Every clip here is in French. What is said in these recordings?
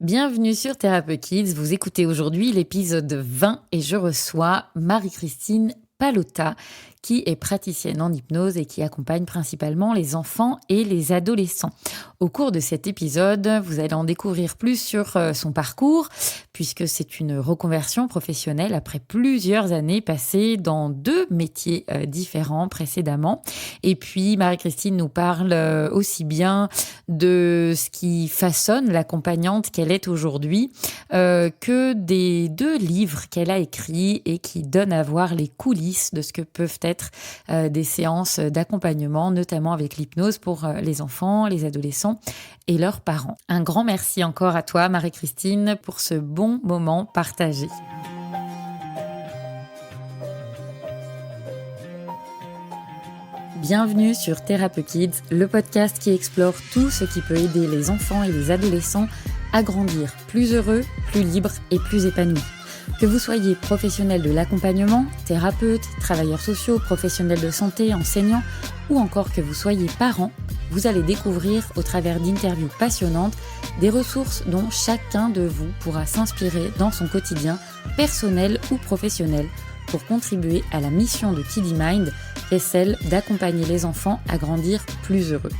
Bienvenue sur Thérapeute Kids. Vous écoutez aujourd'hui l'épisode 20 et je reçois Marie-Christine Pallotta, qui est praticienne en hypnose et qui accompagne principalement les enfants et les adolescents. Au cours de cet épisode, vous allez en découvrir plus sur son parcours, puisque c'est une reconversion professionnelle après plusieurs années passées dans deux métiers différents précédemment. Et puis, Marie-Christine nous parle aussi bien de ce qui façonne l'accompagnante qu'elle est aujourd'hui, que des deux livres qu'elle a écrits et qui donnent à voir les coulisses de ce que peuvent être des séances d'accompagnement, notamment avec l'hypnose pour les enfants, les adolescents et leurs parents. Un grand merci encore à toi, Marie-Christine, pour ce bon moment partagé. Bienvenue sur Thérapeute Kids, le podcast qui explore tout ce qui peut aider les enfants et les adolescents à grandir plus heureux, plus libres et plus épanouis. Que vous soyez professionnel de l'accompagnement, thérapeute, travailleurs sociaux, professionnels de santé, enseignants, ou encore que vous soyez parents, vous allez découvrir au travers d'interviews passionnantes des ressources dont chacun de vous pourra s'inspirer dans son quotidien, personnel ou professionnel, pour contribuer à la mission de Kiddy Mind, qui est celle d'accompagner les enfants à grandir plus heureux.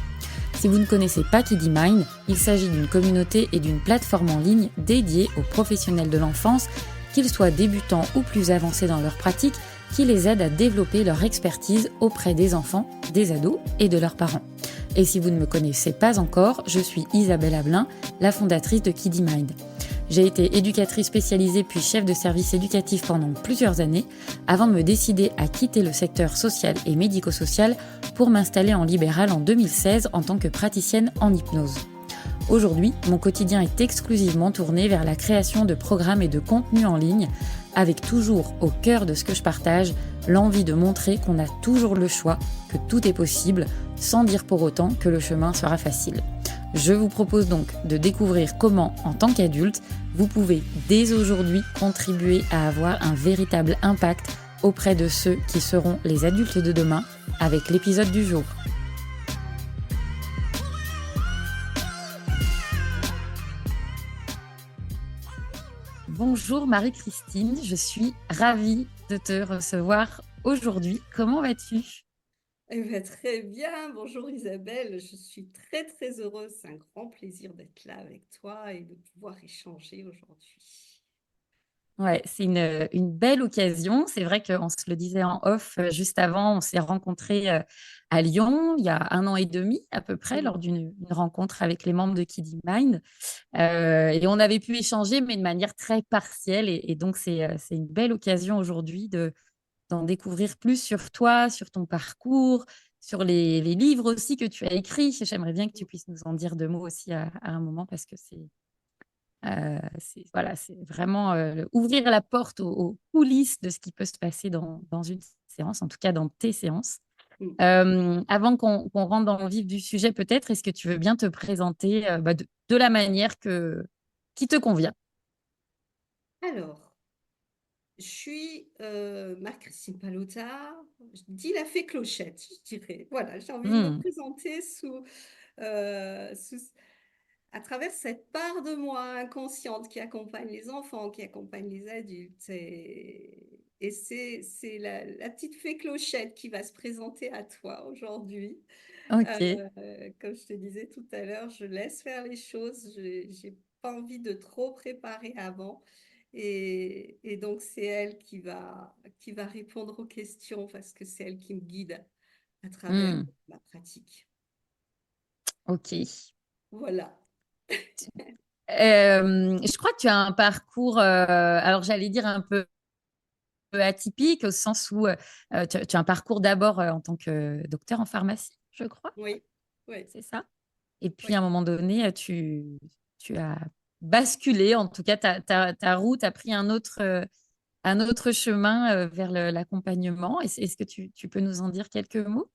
Si vous ne connaissez pas Kiddy Mind, il s'agit d'une communauté et d'une plateforme en ligne dédiée aux professionnels de l'enfance, qu'ils soient débutants ou plus avancés dans leur pratique, qui les aident à développer leur expertise auprès des enfants, des ados et de leurs parents. Et si vous ne me connaissez pas encore, je suis Isabelle Ablin, la fondatrice de Kiddy Mind. J'ai été éducatrice spécialisée puis chef de service éducatif pendant plusieurs années, avant de me décider à quitter le secteur social et médico-social pour m'installer en libéral en 2016 en tant que praticienne en hypnose. Aujourd'hui, mon quotidien est exclusivement tourné vers la création de programmes et de contenus en ligne, avec toujours au cœur de ce que je partage, l'envie de montrer qu'on a toujours le choix, que tout est possible, sans dire pour autant que le chemin sera facile. Je vous propose donc de découvrir comment, en tant qu'adulte, vous pouvez dès aujourd'hui contribuer à avoir un véritable impact auprès de ceux qui seront les adultes de demain, avec l'épisode du jour. Bonjour Marie-Christine, je suis ravie de te recevoir aujourd'hui. Comment vas-tu ? Eh ben, très bien, bonjour Isabelle, je suis très très heureuse, c'est un grand plaisir d'être là avec toi et de pouvoir échanger aujourd'hui. Ouais, c'est une belle occasion. C'est vrai qu'on se le disait en off juste avant, on s'est rencontrés à Lyon il y a 1 an et demi à peu près lors d'une rencontre avec les membres de Kiddy Mind. Et on avait pu échanger, mais de manière très partielle. Et donc, c'est une belle occasion aujourd'hui d'en découvrir plus sur toi, sur ton parcours, sur les livres aussi que tu as écrits. J'aimerais bien que tu puisses nous en dire deux mots aussi à un moment parce que voilà, c'est vraiment ouvrir la porte aux coulisses de ce qui peut se passer dans une séance, en tout cas dans tes séances. Mm. Avant qu'on rentre dans le vif du sujet, peut-être, est-ce que tu veux bien te présenter de la manière qui te convient? Alors, je suis Marc-Christine Pallotta, je dis la fée Clochette, je dirais. Voilà, j'ai envie de me Hmm, présenter euh, sous- à travers cette part de moi inconsciente qui accompagne les enfants, qui accompagne les adultes. Et c'est la petite fée Clochette qui va se présenter à toi aujourd'hui. ok. Comme je te disais tout à l'heure, je laisse faire les choses. Je n'ai pas envie de trop préparer avant. Et donc, c'est elle qui va répondre aux questions parce que c'est elle qui me guide à travers Hmm, ma pratique. ok. Voilà. Je crois que tu as un parcours, alors j'allais dire un peu atypique, au sens où tu as un parcours d'abord en tant que docteur en pharmacie, je crois, Oui, oui, c'est ça? Et puis, oui. à un moment donné, tu as basculé, en tout cas, ta route a pris un autre chemin vers l'accompagnement. Est-ce que tu peux nous en dire quelques mots?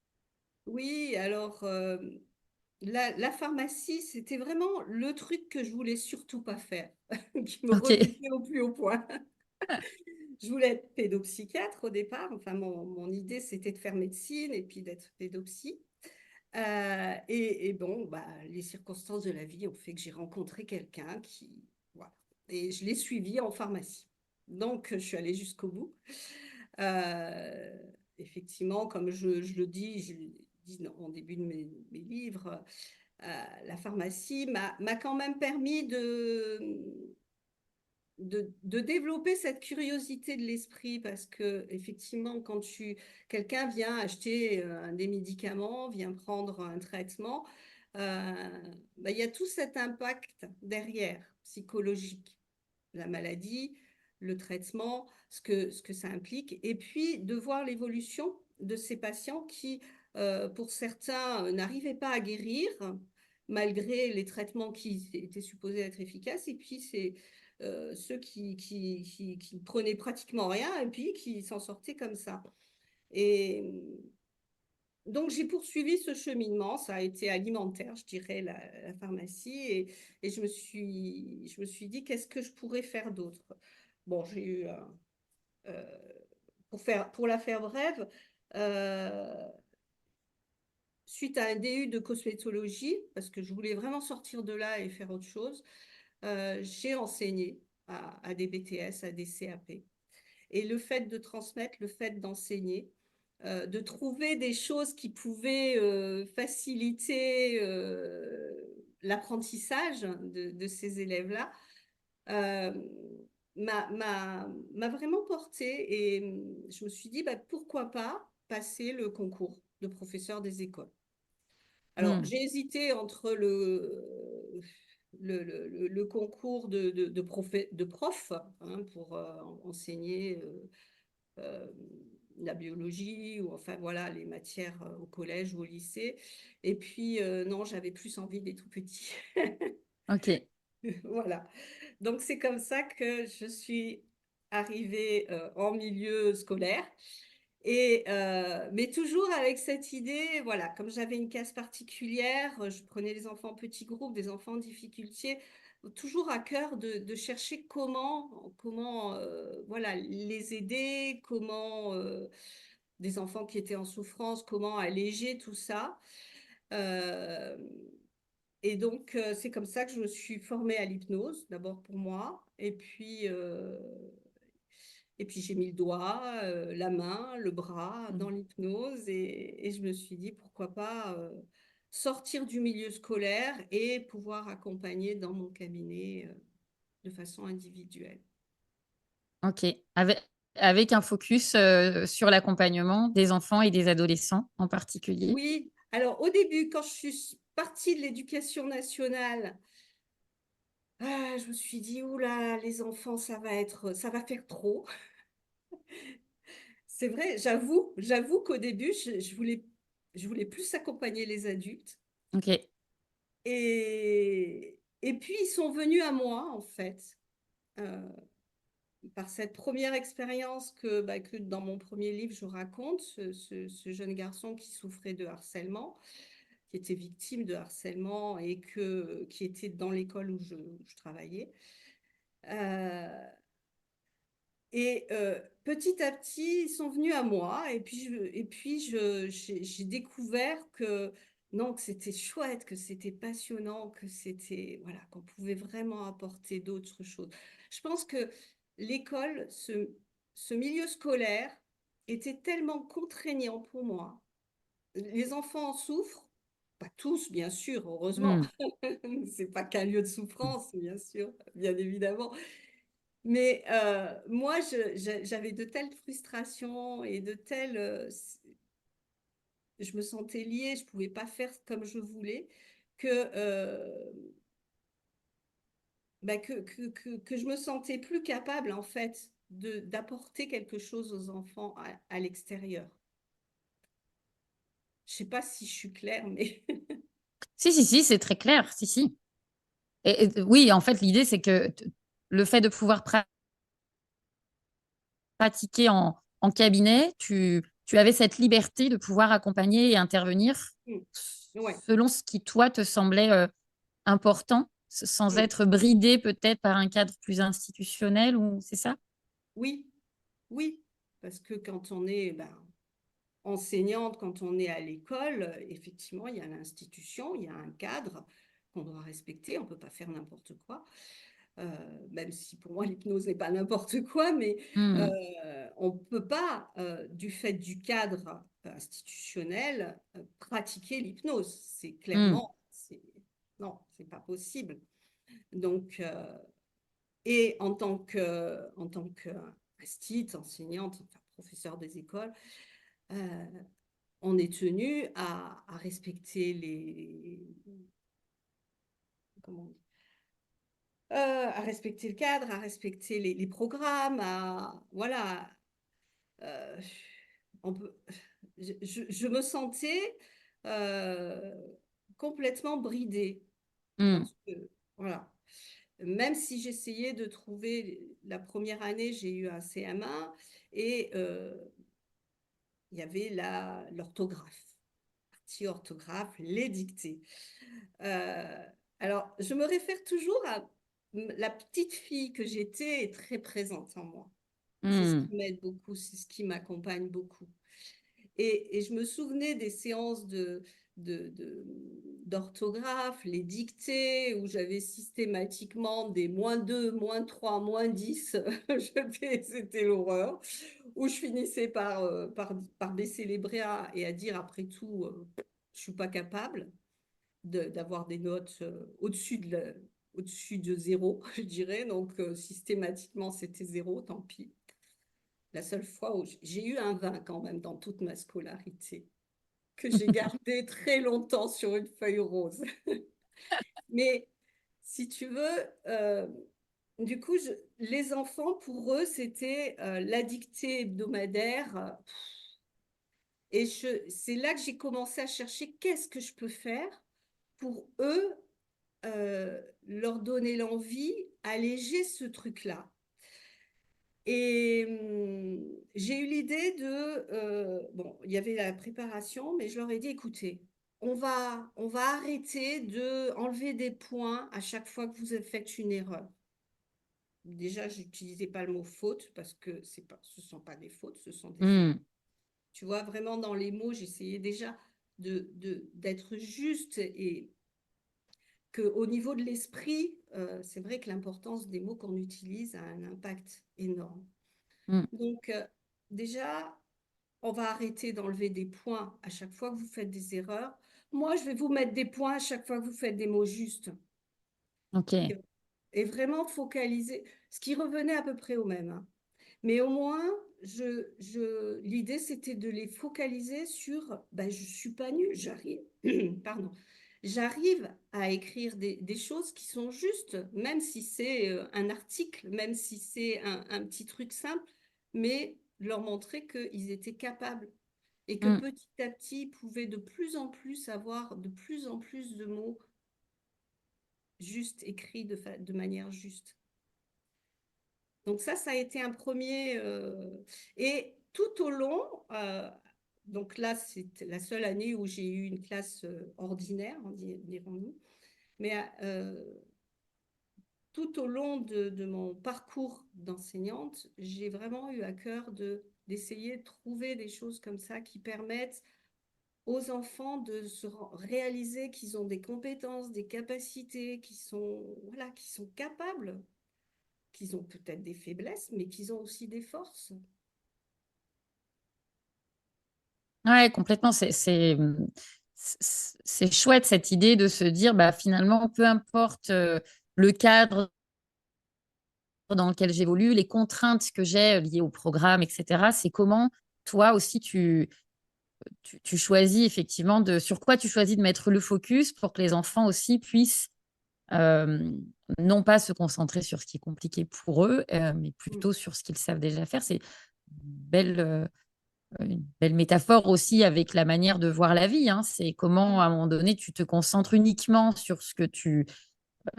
Oui, alors, la pharmacie, c'était vraiment le truc que je voulais surtout pas faire, qui me Ok. rebutait au plus haut point. Je voulais être pédopsychiatre au départ. Enfin, mon idée, c'était de faire médecine et puis d'être pédopsie. Et bon, bah, les circonstances de la vie ont fait que j'ai rencontré quelqu'un Voilà. Et je l'ai suivi en pharmacie. Donc, je suis allée jusqu'au bout. Euh, Effectivement, comme je le dis, je le dis en début de mes livres, la pharmacie m'a quand même permis de développer cette curiosité de l'esprit parce que effectivement, quand quelqu'un vient acheter des médicaments, vient prendre un traitement, euh, il y a tout cet impact derrière, psychologique, la maladie, le traitement, ce que ça implique, et puis de voir l'évolution de ces patients qui, pour certains, n'arrivaient pas à guérir malgré les traitements qui étaient supposés être efficaces, et puis c'est ceux qui prenaient pratiquement rien et puis qui s'en sortaient comme ça. Et donc, j'ai poursuivi ce cheminement. Ça a été alimentaire, je dirais, la pharmacie. Et je me suis dit, qu'est-ce que je pourrais faire d'autre? Bon, j'ai eu, euh, pour la faire brève, euh, suite à un DU de cosmétologie, parce que je voulais vraiment sortir de là et faire autre chose, j'ai enseigné à des BTS, à des CAP. Et le fait de transmettre, le fait d'enseigner, de trouver des choses qui pouvaient faciliter l'apprentissage de ces élèves-là, euh, m'a vraiment portée. Et je me suis dit, bah, pourquoi pas passer le concours de professeur des écoles. Alors, Hmm. j'ai hésité entre le concours de prof hein, pour enseigner euh, la biologie ou enfin voilà les matières au collège ou au lycée. Et puis non, j'avais plus envie des tout petits. Ok. Voilà. Donc c'est comme ça que je suis arrivée en milieu scolaire. Et, mais toujours avec cette idée, voilà, comme j'avais une classe particulière, je prenais les enfants en petits groupes, des enfants en difficulté, toujours à cœur de chercher comment voilà, les aider, comment des enfants qui étaient en souffrance, comment alléger tout ça. Euh, et donc, c'est comme ça que je me suis formée à l'hypnose, d'abord pour moi, et puis j'ai mis le doigt, la main, le bras Hmm. dans l'hypnose et je me suis dit pourquoi pas sortir du milieu scolaire et pouvoir accompagner dans mon cabinet de façon individuelle. Ok. Avec un focus sur l'accompagnement des enfants et des adolescents en particulier. Oui, alors au début, quand je suis partie de l'éducation nationale, je me suis dit, oula, les enfants, ça va faire trop. C'est vrai, j'avoue qu'au début, je voulais plus accompagner les adultes. Ok. Et puis, ils sont venus à moi, en fait, euh, par cette première expérience que dans mon premier livre, je raconte, ce jeune garçon qui souffrait de harcèlement, qui était victime de harcèlement et qui était dans l'école où je travaillais. Euh, Et petit à petit, ils sont venus à moi et puis j'ai découvert que non, que c'était chouette, que c'était passionnant, que c'était voilà, qu'on pouvait vraiment apporter d'autres choses. Je pense que l'école, ce milieu scolaire était tellement contraignant pour moi. Les enfants en souffrent, pas tous, bien sûr, heureusement. Hmm. C'est pas qu'un lieu de souffrance, bien sûr, bien évidemment. Mais moi, j'avais de telles frustrations et je me sentais liée, je ne pouvais pas faire comme je voulais, que, que je me sentais plus capable, en fait, d'apporter quelque chose aux enfants à l'extérieur. Je ne sais pas si je suis claire, mais Si, si, si, c'est très clair. Si, si. Oui, en fait, l'idée, c'est que le fait de pouvoir pratiquer en cabinet, tu avais cette liberté de pouvoir accompagner et intervenir ouais, selon ce qui, toi, te semblait important, sans mm, être bridé peut-être par un cadre plus institutionnel, ou c'est ça? oui, oui, parce que quand on est enseignante, quand on est à l'école, effectivement, il y a l'institution, il y a un cadre qu'on doit respecter, on ne peut pas faire n'importe quoi. même si pour moi l'hypnose n'est pas n'importe quoi, mais Hmm. on ne peut pas, du fait du cadre institutionnel, pratiquer l'hypnose. C'est Hmm. clairement, non, c'est pas possible. Donc, et en tant que enseignante, enfin, professeur des écoles, euh, on est tenu à respecter comment on dit, à respecter le cadre, à respecter les programmes, voilà. euh, on peut, je me sentais euh, complètement bridée Hmm. parce que, voilà. Même si j'essayais de trouver, la première année, j'ai eu un CM1 et il y avait l'orthographe, partie orthographe, les dictées. Euh, alors, je me réfère toujours à la petite fille que j'étais est très présente en moi. C'est ce Hmm. qui m'aide beaucoup, c'est ce qui m'accompagne beaucoup. Et je me souvenais des séances d'orthographe, les dictées, où j'avais systématiquement des -2, -3, -10. C'était l'horreur. Où je finissais par baisser les bras et à dire après tout, je ne suis pas capable d'avoir des notes au-dessus de zéro, je dirais. Donc, systématiquement, c'était zéro, tant pis. La seule fois où j'ai eu un 20 quand même dans toute ma scolarité, que j'ai gardé très longtemps sur une feuille rose. Mais si tu veux, du coup, les enfants, pour eux, c'était la dictée hebdomadaire. Et c'est là que j'ai commencé à chercher qu'est-ce que je peux faire pour eux, leur donner l'envie, alléger ce truc-là. Et j'ai eu l'idée bon, il y avait la préparation, mais je leur ai dit, écoutez, on va arrêter de enlever des points à chaque fois que vous faites une erreur. Déjà, je n'utilisais pas le mot faute parce que ce ne sont pas des fautes, ce sont des erreurs. Hmm. Tu vois, vraiment dans les mots, j'essayais déjà d'être juste et qu'au niveau de l'esprit, c'est vrai que l'importance des mots qu'on utilise a un impact énorme. Hmm. Donc, déjà, on va arrêter d'enlever des points à chaque fois que vous faites des erreurs. Moi, je vais vous mettre des points à chaque fois que vous faites des mots justes. Ok. Et vraiment focaliser, ce qui revenait à peu près au même, hein. Mais au moins, l'idée, c'était de les focaliser sur, ben, je suis pas nulle, j'arrive, pardon, j'arrive à écrire des choses qui sont justes, même si c'est un article, même si c'est un petit truc simple, mais leur montrer qu'ils étaient capables et que Hmm. petit à petit, ils pouvaient de plus en plus avoir de plus en plus de mots justes, écrits de manière juste. Donc ça a été un premier. Et tout au long, donc là, c'est la seule année où j'ai eu une classe ordinaire, dirons-nous. Mais tout au long de mon parcours d'enseignante, j'ai vraiment eu à cœur d'essayer de trouver des choses comme ça qui permettent aux enfants de réaliser qu'ils ont des compétences, des capacités, voilà, qui sont capables, qu'ils ont peut-être des faiblesses, mais qu'ils ont aussi des forces. Ouais, complètement. C'est chouette cette idée de se dire, bah, finalement, peu importe le cadre dans lequel j'évolue, les contraintes que j'ai liées au programme, etc., c'est comment toi aussi tu choisis effectivement sur quoi tu choisis de mettre le focus pour que les enfants aussi puissent euh, non pas se concentrer sur ce qui est compliqué pour eux, mais Mm. plutôt sur ce qu'ils savent déjà faire. C'est une belle métaphore aussi avec la manière de voir la vie, hein. C'est comment, à un moment donné, tu te concentres uniquement sur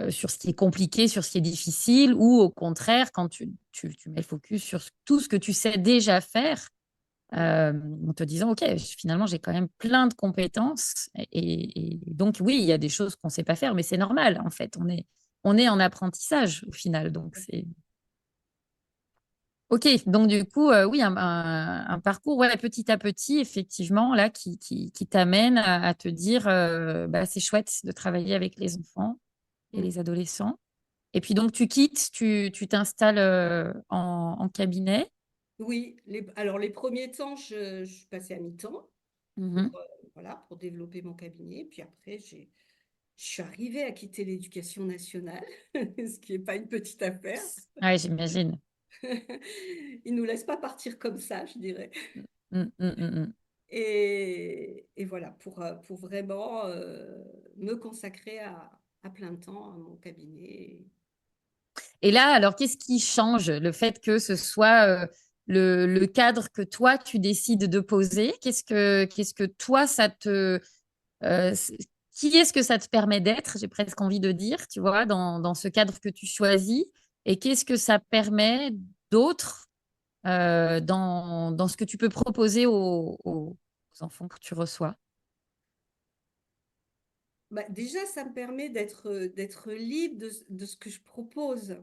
sur ce qui est compliqué, sur ce qui est difficile, ou au contraire, quand tu mets le focus sur tout ce que tu sais déjà faire, en te disant, OK, finalement, j'ai quand même plein de compétences. Et donc, oui, il y a des choses qu'on ne sait pas faire, mais c'est normal, en fait. On est en apprentissage au final. Donc, c'est OK, donc du coup, oui, un parcours, ouais, petit à petit, effectivement, là, qui t'amène à te dire, bah, c'est chouette de travailler avec les enfants et Mm. les adolescents. Et puis donc tu quittes, tu t'installes en cabinet. Oui, alors les premiers temps, je suis passée à mi-temps Mhm. pour, voilà, pour développer mon cabinet. Puis après, je suis arrivée à quitter l'éducation nationale, ce qui n'est pas une petite affaire. Ouais, j'imagine. Ils ne nous laissent pas partir comme ça, je dirais. Mm, mm, mm, mm. Et voilà, pour vraiment me consacrer à plein temps à mon cabinet. Et là, alors, qu'est-ce qui change? Le fait que ce soit le cadre que toi, tu décides de poser, qu'est-ce que toi, ça te... euh, c'est- qui est-ce que ça te permet d'être, j'ai presque envie de dire, tu vois, dans ce cadre que tu choisis, et qu'est-ce que ça permet d'autre dans ce que tu peux proposer aux enfants que tu reçois? Bah, déjà, ça me permet d'être libre de ce que je propose,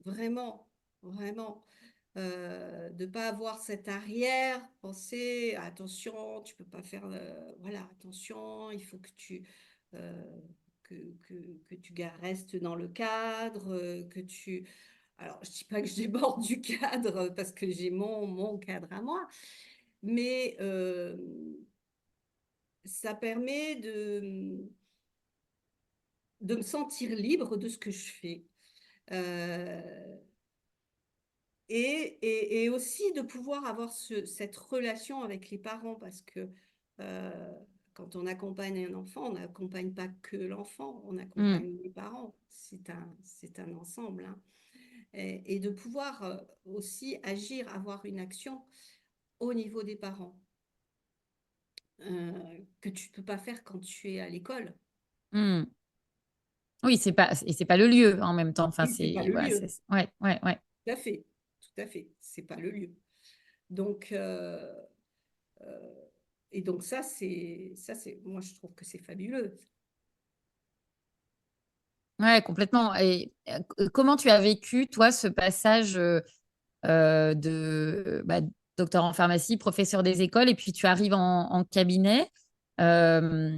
vraiment, vraiment. De ne pas avoir cette arrière-pensée, attention, tu peux pas faire, voilà, attention, il faut euh, que, que, que restes dans le cadre, que tu... Alors, je dis pas que je déborde du cadre parce que j'ai mon cadre à moi, mais ça permet de me sentir libre de ce que je fais. Euh, et aussi de pouvoir avoir cette relation avec les parents parce que euh, quand on accompagne un enfant, on n'accompagne pas que l'enfant, on Hmm, accompagne les parents. C'est un ensemble, hein. Et de pouvoir aussi agir, avoir une action au niveau des parents que tu ne peux pas faire quand tu es à l'école. hmm. Oui, c'est pas le lieu en même temps. Enfin, Oui, c'est pas c'est, le voilà, lieu. ouais, ouais, ouais. Tout à fait, tout à fait. C'est pas le lieu. Donc, euh, et donc moi je trouve que c'est fabuleux. Ouais, complètement. Et comment tu as vécu, toi, ce passage de docteur en pharmacie, professeur des écoles, et puis tu arrives en cabinet. Euh,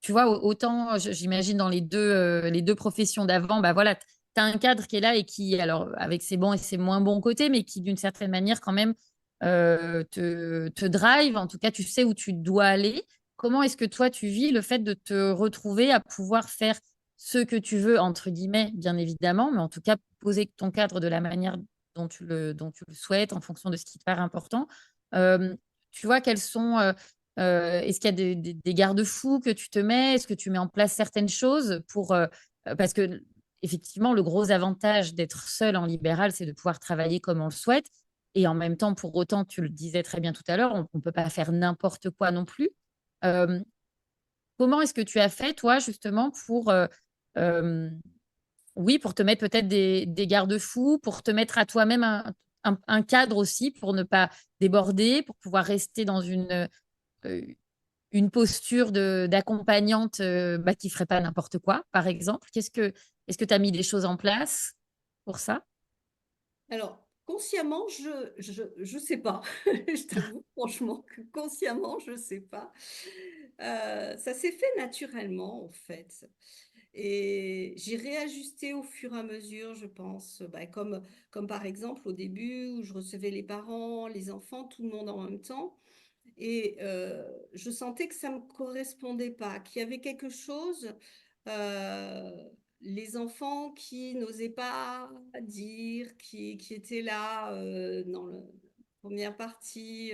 Tu vois, autant, j'imagine, dans les deux professions d'avant, bah voilà, tu as un cadre qui est là et qui, alors, avec ses bons et ses moins bons côtés, mais qui, d'une certaine manière, quand même, te drive. En tout cas, tu sais où tu dois aller. Comment est-ce que toi, tu vis le fait de te retrouver à pouvoir faire ce que tu veux, entre guillemets, bien évidemment, mais en tout cas, poser ton cadre de la manière dont tu le souhaites, en fonction de ce qui te paraît important. Euh, Tu vois, quels sont est-ce qu'il y a des garde-fous que tu te mets? Est-ce que tu mets en place certaines choses pour parce que effectivement, le gros avantage d'être seul en libéral, c'est de pouvoir travailler comme on le souhaite. Et en même temps, pour autant, tu le disais très bien tout à l'heure, on ne peut pas faire n'importe quoi non plus. Euh, Comment est-ce que tu as fait, toi, justement, pour, euh, oui, pour te mettre peut-être des garde-fous, pour te mettre à toi-même un cadre aussi, pour ne pas déborder, pour pouvoir rester dans euh, une posture d'accompagnante qui ferait pas n'importe quoi, par exemple? Est-ce que tu as mis des choses en place pour ça? Alors, consciemment, je sais pas. Je t'avoue franchement que consciemment, je sais pas. Ça s'est fait naturellement, en fait. Et j'ai réajusté au fur et à mesure, je pense, bah, comme par exemple au début où je recevais les parents, les enfants, tout le monde en même temps. Et je sentais que ça ne me correspondait pas, qu'il y avait quelque chose, euh, les enfants qui n'osaient pas dire, qui étaient là dans la première partie.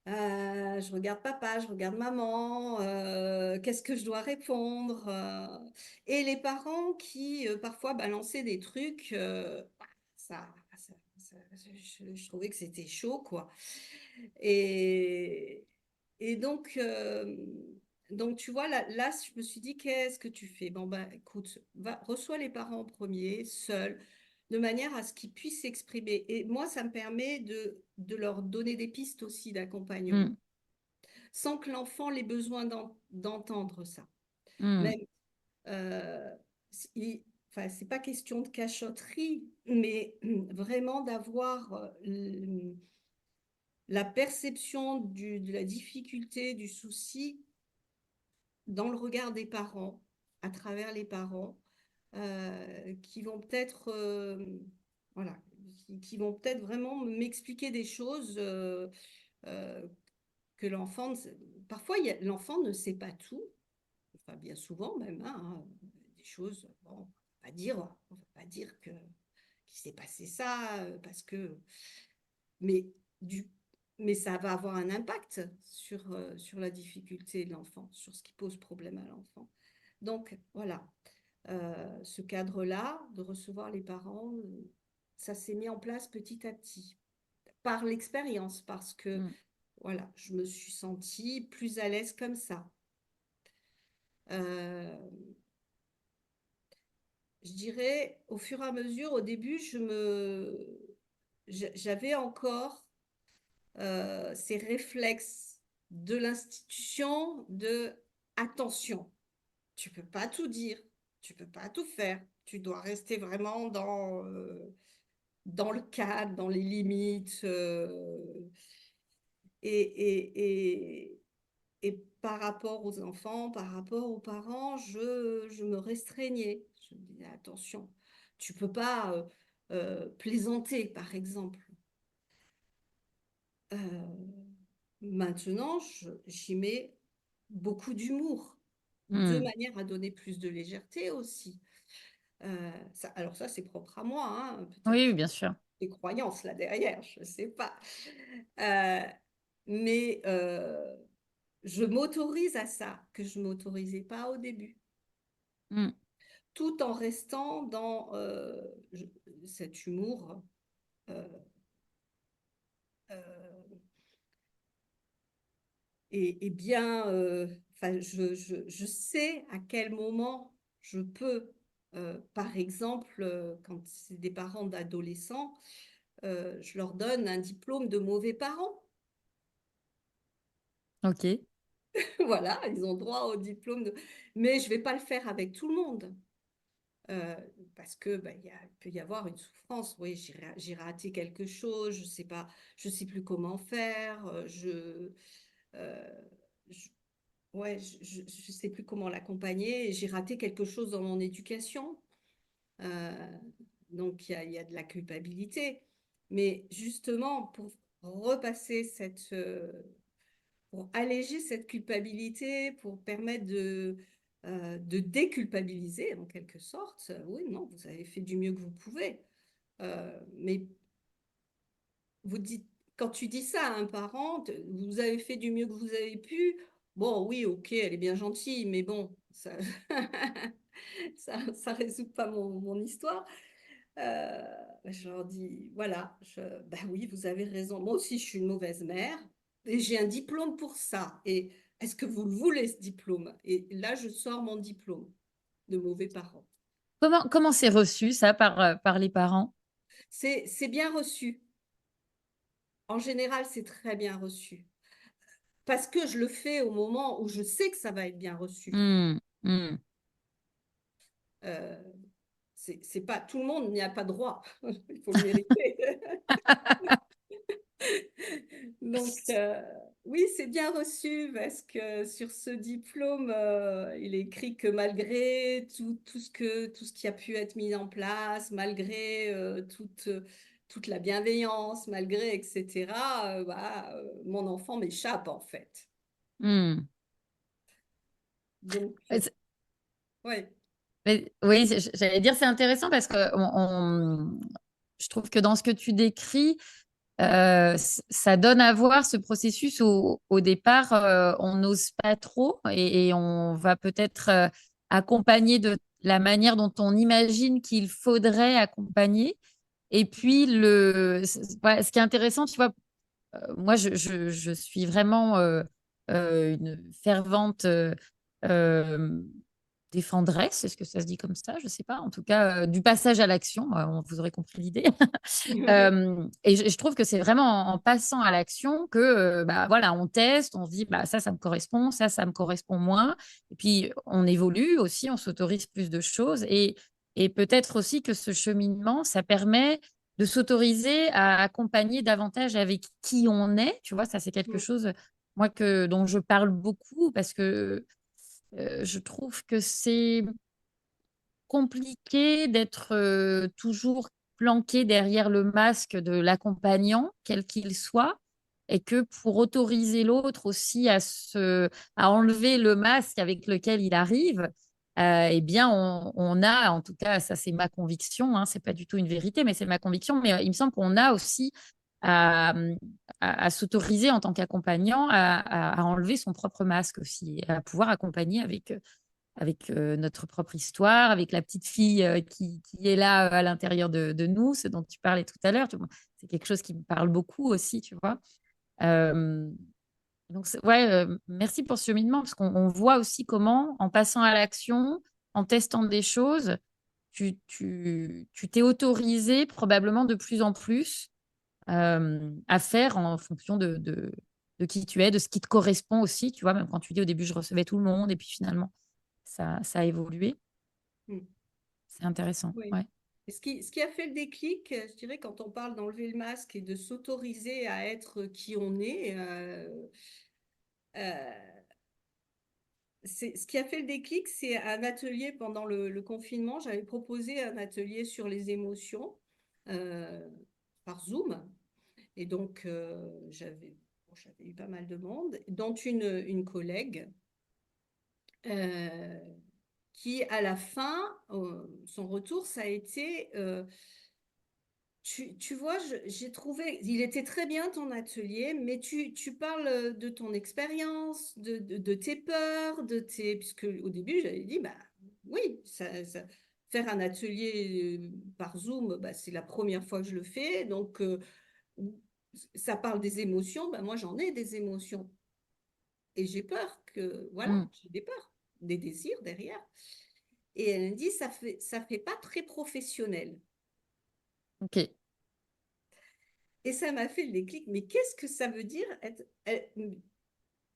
Je regarde papa, je regarde maman, qu'est-ce que je dois répondre et les parents qui parfois balançaient des trucs, ça, je trouvais que c'était chaud, quoi. Et, et donc, tu vois, là, je me suis dit, qu'est-ce que tu fais? Bon, ben, écoute, reçois les parents en premier, seuls, de manière à ce qu'ils puissent s'exprimer. Et moi, ça me permet de leur donner des pistes aussi d'accompagnement, Mm, sans que l'enfant ait besoin d'entendre ça. mm, Même, euh, enfin, c'est pas question de cachotterie, mais vraiment d'avoir la perception de la difficulté, du souci dans le regard des parents, à travers les parents. qui vont peut-être voilà, qui vont peut-être vraiment m'expliquer des choses euh, que l'enfant, parfois l'enfant ne sait pas tout, enfin bien souvent même, hein, des choses, bon, on va pas dire que qu'il s'est passé ça parce que, mais du, mais ça va avoir un impact sur la difficulté de l'enfant, sur ce qui pose problème à l'enfant. Donc voilà, ce cadre-là de recevoir les parents, ça s'est mis en place petit à petit par l'expérience, parce que Mm. voilà, je me suis sentie plus à l'aise comme ça. Euh, je dirais, au fur et à mesure, au début, j'avais encore ces réflexes de l'institution de attention, tu peux pas tout dire, tu peux pas tout faire, tu dois rester vraiment dans le cadre, dans les limites. Et, et par rapport aux enfants, par rapport aux parents, je me restreignais. Je me disais, attention, tu peux pas plaisanter, par exemple. Euh, Maintenant, j'y mets beaucoup d'humour, de Mm. manière à donner plus de légèreté aussi. Alors ça, c'est propre à moi, hein. Peut-être Oui, oui, bien sûr. des croyances là derrière, je ne sais pas. Euh, mais je m'autorise à ça, que je ne m'autorisais pas au début, Mm. tout en restant dans cet humour. euh, euh, et bien, enfin, je sais à quel moment je peux, par exemple, quand c'est des parents d'adolescents, je leur donne un diplôme de mauvais parents. Ok. Voilà, ils ont droit au diplôme de... Mais je ne vais pas le faire avec tout le monde. Euh, Parce que il peut y avoir une souffrance. Oui, j'ai raté quelque chose, je sais pas, je sais plus comment faire, euh, je- ouais, je sais plus comment l'accompagner. J'ai raté quelque chose dans mon éducation. Euh, donc il y a de la culpabilité. Mais justement, pour repasser pour alléger cette culpabilité, pour permettre de déculpabiliser en quelque sorte. Oui, non, vous avez fait du mieux que vous pouvez. Mais vous dites, quand tu dis ça à un parent, vous avez fait du mieux que vous avez pu. Bon, oui, ok, elle est bien gentille, mais bon, ça ça résout pas mon histoire. Euh, je leur dis, voilà, bah oui, vous avez raison. Moi aussi, je suis une mauvaise mère et j'ai un diplôme pour ça. Et est-ce que vous le voulez, ce diplôme? Et là, je sors mon diplôme de mauvais parent. Comment c'est reçu ça par les parents? C'est bien reçu. En général, c'est très bien reçu. Parce que je le fais au moment où je sais que ça va être bien reçu. Mm. Mm. Euh, c'est pas tout le monde n'y a pas droit. Il faut le mériter. Donc, oui, c'est bien reçu parce que sur ce diplôme, il est écrit que malgré tout ce qui a pu être mis en place, malgré toute la bienveillance, malgré, etc., mon enfant m'échappe en fait. Mm. Donc, ouais. Oui, j'allais dire c'est intéressant parce que je trouve que dans ce que tu décris, ça donne à voir ce processus où, au départ, on n'ose pas trop et on va peut-être accompagner de la manière dont on imagine qu'il faudrait accompagner. Et puis, voilà, ce qui est intéressant, tu vois, moi, je suis vraiment une fervente euh, défendresse, est-ce que ça se dit comme ça? Je ne sais pas. En tout cas, du passage à l'action, vous aurez compris l'idée. Et je trouve que c'est vraiment en passant à l'action que, bah, voilà, on teste, on se dit, bah, ça me correspond, ça me correspond moins. Et puis, on évolue aussi, on s'autorise plus de choses. Et peut-être aussi que ce cheminement, ça permet de s'autoriser à accompagner davantage avec qui on est. Tu vois, ça, c'est quelque chose, moi, dont je parle beaucoup parce que je trouve que c'est compliqué d'être toujours planqué derrière le masque de l'accompagnant, quel qu'il soit, et que pour autoriser l'autre aussi à enlever le masque avec lequel il arrive, eh bien, on a, en tout cas, ça c'est ma conviction, hein, c'est pas du tout une vérité, mais c'est ma conviction, mais il me semble qu'on a aussi à, à s'autoriser en tant qu'accompagnant à enlever son propre masque aussi, à pouvoir accompagner avec notre propre histoire, avec la petite fille qui est là à l'intérieur de nous, ce dont tu parlais tout à l'heure. C'est quelque chose qui me parle beaucoup aussi, tu vois. Euh, donc, ouais, merci pour ce cheminement, parce qu'on voit aussi comment, en passant à l'action, en testant des choses, tu t'es autorisé probablement de plus en plus à faire en fonction de qui tu es, de ce qui te correspond aussi. Tu vois, même quand tu dis au début, je recevais tout le monde, et puis finalement, ça a évolué. Mm. C'est intéressant. Oui. Ouais. Et ce qui a fait le déclic, je dirais, quand on parle d'enlever le masque et de s'autoriser à être qui on est, euh, ce qui a fait le déclic, c'est un atelier pendant le confinement. J'avais proposé un atelier sur les émotions euh, par Zoom. Et donc, j'avais eu pas mal de monde, dont une collègue euh, qui, à la fin, son retour, ça a été, tu vois, j'ai trouvé, il était très bien ton atelier, mais tu parles de ton expérience, de tes peurs, puisque au début, j'avais dit, bah oui, faire un atelier par Zoom, bah, c'est la première fois que je le fais, donc ça parle des émotions, bah, moi j'en ai des émotions. Et j'ai peur voilà, Mm. j'ai des peurs, des désirs derrière. Et elle me dit, ça fait pas très professionnel. Ok. Et ça m'a fait le déclic. Mais qu'est-ce que ça veut dire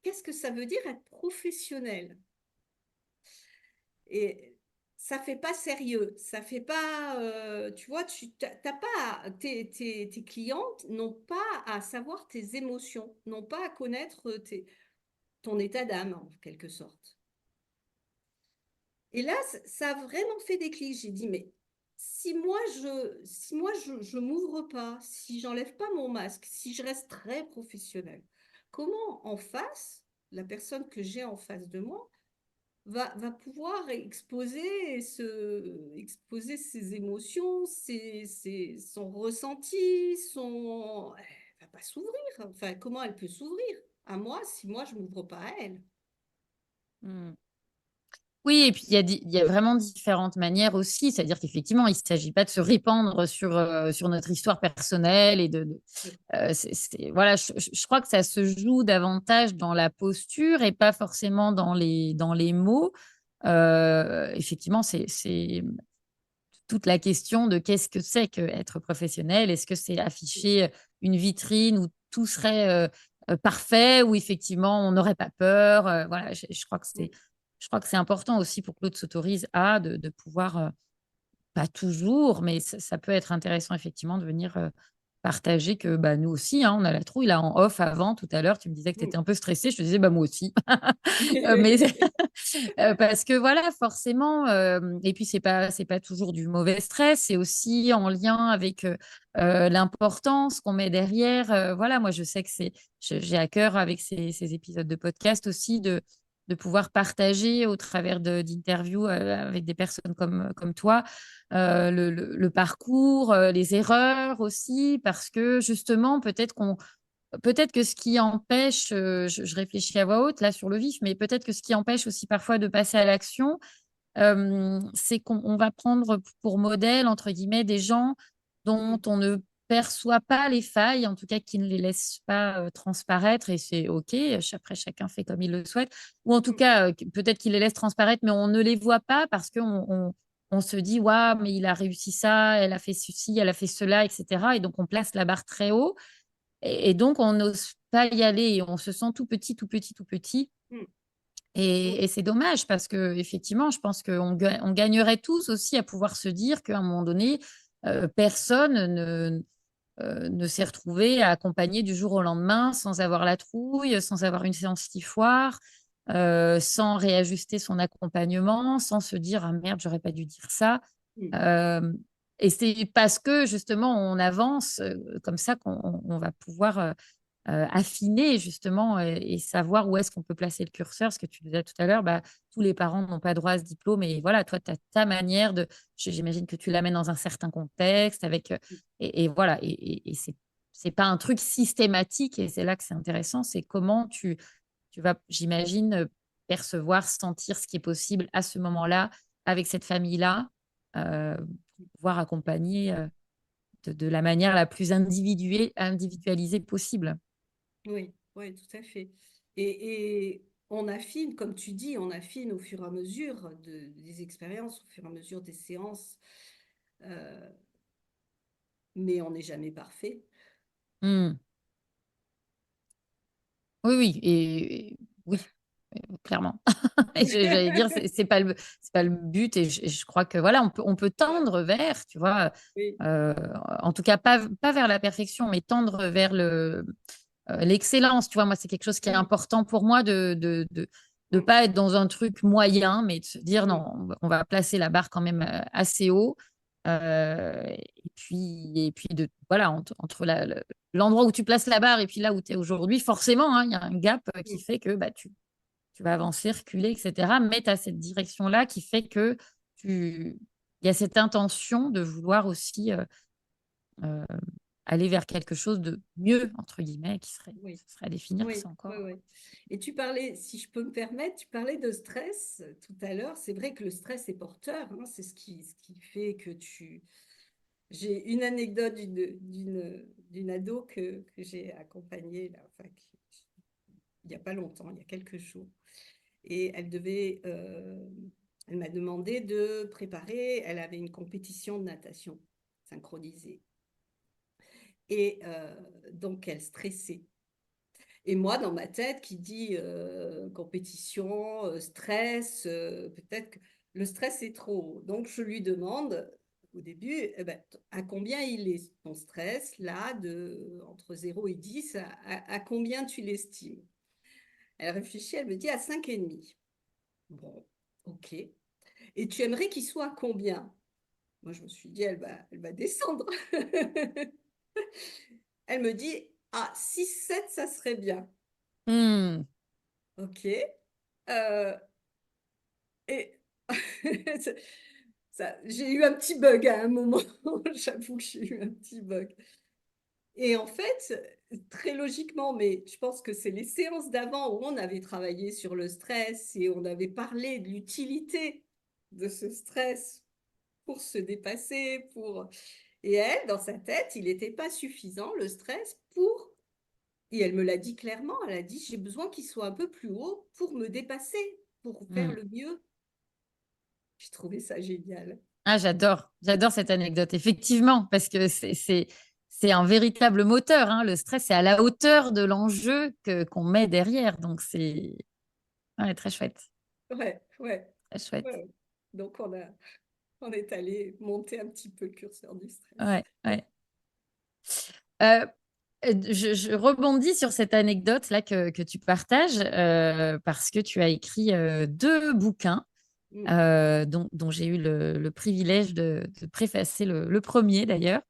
qu'est-ce que ça veut dire être professionnel? Et ça fait pas sérieux. Ça fait pas, tu vois, t'as pas, tes clientes n'ont pas à savoir tes émotions, n'ont pas à connaître ton état d'âme, en quelque sorte. Et là, ça a vraiment fait déclic. J'ai dit, mais si moi je m'ouvre pas, si j'enlève pas mon masque, si je reste très professionnelle, comment en face, la personne que j'ai en face de moi va pouvoir exposer ses émotions, son ressenti, Elle va pas s'ouvrir. Enfin, comment elle peut s'ouvrir à moi si moi je m'ouvre pas à elle? Mm. Oui, et puis il y a vraiment différentes manières aussi. C'est-à-dire qu'effectivement, il ne s'agit pas de se répandre sur notre histoire personnelle voilà, je crois que ça se joue davantage dans la posture et pas forcément dans les mots. Effectivement, c'est toute la question de qu'est-ce que c'est qu'être professionnel. Est-ce que c'est afficher une vitrine où tout serait parfait, où effectivement on n'aurait pas peur. Voilà, je crois que c'est important aussi pour que l'autre s'autorise de pouvoir, pas toujours, mais ça peut être intéressant effectivement de venir partager que bah, nous aussi, hein, on a la trouille. Là, en off avant, tout à l'heure, tu me disais que tu étais un peu stressée. Je te disais, bah, moi aussi. Mais parce que voilà, forcément, et puis c'est pas toujours du mauvais stress, c'est aussi en lien avec l'importance qu'on met derrière. Voilà, moi je sais que j'ai à cœur avec ces épisodes de podcast aussi de pouvoir partager au travers d'interviews avec des personnes comme toi le parcours, les erreurs aussi, parce que justement, peut-être que ce qui empêche, je réfléchis à voix haute là sur le vif, mais peut-être que ce qui empêche aussi parfois de passer à l'action, c'est qu'on va prendre pour modèle, entre guillemets, des gens dont on ne perçoit pas les failles, en tout cas qui ne les laissent pas transparaître, et c'est OK, après chacun fait comme il le souhaite, ou en tout cas, peut-être qu'il les laisse transparaître, mais on ne les voit pas parce on se dit, waouh, mais il a réussi ça, elle a fait ceci, elle a fait cela, etc. Et donc on place la barre très haut. Et donc, on n'ose pas y aller et on se sent tout petit, tout petit, tout petit. Et c'est dommage parce que effectivement, je pense on gagnerait tous aussi à pouvoir se dire qu'à un moment donné, personne ne s'est retrouvé à accompagner du jour au lendemain sans avoir la trouille, sans avoir une séance foire. sans réajuster son accompagnement, sans se dire ah merde, j'aurais pas dû dire ça. Mm. Euh, et c'est parce que justement on avance comme ça qu'on va pouvoir affiner justement et savoir où est-ce qu'on peut placer le curseur. Ce que tu disais tout à l'heure, bah, tous les parents n'ont pas droit à ce diplôme. Et voilà, toi, tu as ta manière de. J'imagine que tu l'amènes dans un certain contexte avec. Et voilà. Et c'est pas un truc systématique. Et c'est là que c'est intéressant. C'est comment tu vas, j'imagine, percevoir, sentir ce qui est possible à ce moment-là, avec cette famille-là, pour pouvoir accompagner de la manière la plus individualisée possible. Oui, oui, tout à fait. Et on affine, comme tu dis, on affine au fur et à mesure des expériences, au fur et à mesure des séances, euh, mais on n'est jamais parfait. Hmm. Oui, oui, et oui, clairement. Et j'allais dire, c'est pas le but, et je crois que voilà, on peut Ouais, tendre vers, tu vois, oui, euh, en tout cas pas vers la perfection, mais tendre vers l'excellence. Tu vois, moi, c'est quelque chose qui est mm, important pour moi de mm, pas être dans un truc moyen, mais de se dire mm, non, on va placer la barre quand même assez haut. Et puis voilà, entre l'endroit où tu places la barre et puis là où tu es aujourd'hui, forcément, hein, il y a un gap qui mm, fait que bah, tu vas avancer, reculer, etc. Mais tu as cette direction-là qui fait que il y a cette intention de vouloir aussi euh, aller vers quelque chose de mieux, entre guillemets, oui, ce serait à définir, oui, c'est oui, encore. oui. Et tu parlais, si je peux me permettre, tu parlais de stress tout à l'heure. C'est vrai que le stress est porteur, hein, c'est ce qui fait que tu. J'ai une anecdote d'une ado que j'ai accompagnée là, enfin, il n'y a pas longtemps, il y a quelques jours. Et elle m'a demandé de préparer, elle avait une compétition de natation synchronisée. Et donc, elle stressait. Et moi, dans ma tête, qui dit compétition, stress, peut-être que le stress est trop haut. Donc, je lui demande au début, eh ben, à combien il est ton stress, là, entre 0 et 10, à combien tu l'estimes? Elle réfléchit, elle me dit à 5,5. Bon, ok. Et tu aimerais qu'il soit à combien? Moi, je me suis dit, elle va descendre. Elle me dit, ah, 6, 7, ça serait bien. Hmm. Ok. Euh, et j'ai eu un petit bug à un moment. J'avoue que j'ai eu un petit bug. Et en fait, très logiquement, mais je pense que c'est les séances d'avant où on avait travaillé sur le stress et on avait parlé de l'utilité de ce stress pour se dépasser, pour. Et elle, dans sa tête, il n'était pas suffisant, le stress, pour. Et elle me l'a dit clairement, elle a dit, j'ai besoin qu'il soit un peu plus haut pour me dépasser, pour faire Hmm. le mieux. J'ai trouvé ça génial. Ah, j'adore cette anecdote, effectivement, parce que c'est un véritable moteur, hein. Le stress, c'est à la hauteur de l'enjeu qu'on met derrière. Donc, c'est ouais, très chouette. Ouais, ouais, Très chouette. ouais. Donc on est allé monter un petit peu le curseur du stress. Ouais, ouais. Euh, je rebondis sur cette anecdote-là que tu partages parce que tu as écrit deux bouquins Mm. dont j'ai eu le privilège de préfacer le premier d'ailleurs.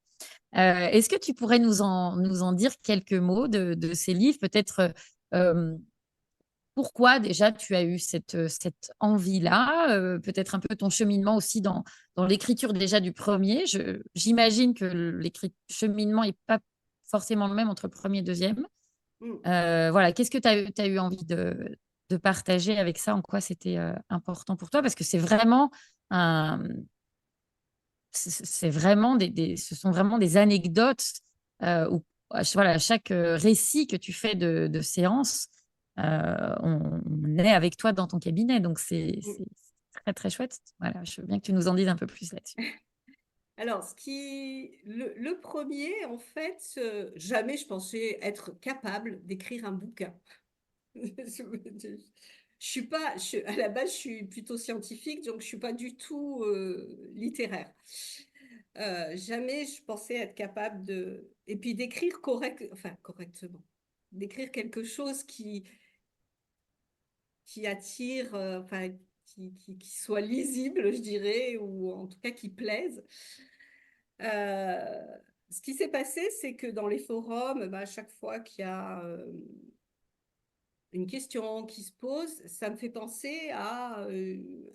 Est-ce que tu pourrais nous en dire quelques mots de ces livres? Peut-être pourquoi déjà tu as eu cette envie-là, peut-être un peu ton cheminement aussi dans l'écriture déjà du premier. J'imagine que cheminement n'est pas forcément le même entre le premier et le deuxième. Mm. Voilà, qu'est-ce que tu as eu envie de partager avec ça? En quoi c'était important pour toi? Parce que un, c'est vraiment ce sont vraiment des anecdotes où voilà, chaque récit que tu fais de séance, on est avec toi dans ton cabinet. Donc, Mm. c'est très, très chouette. Voilà, je veux bien que tu nous en dises un peu plus là-dessus. Alors, le premier, en fait, jamais je pensais être capable d'écrire un bouquin. Je suis pas, à la base, je suis plutôt scientifique, donc je suis pas du tout littéraire. Jamais je pensais être capable et puis d'écrire correctement, d'écrire quelque chose qui attire, enfin, qui soit lisible, je dirais, ou en tout cas qui plaise. Euh, Ce qui s'est passé, c'est que dans les forums, bah, à chaque fois qu'il y a une question qui se pose, ça me fait penser à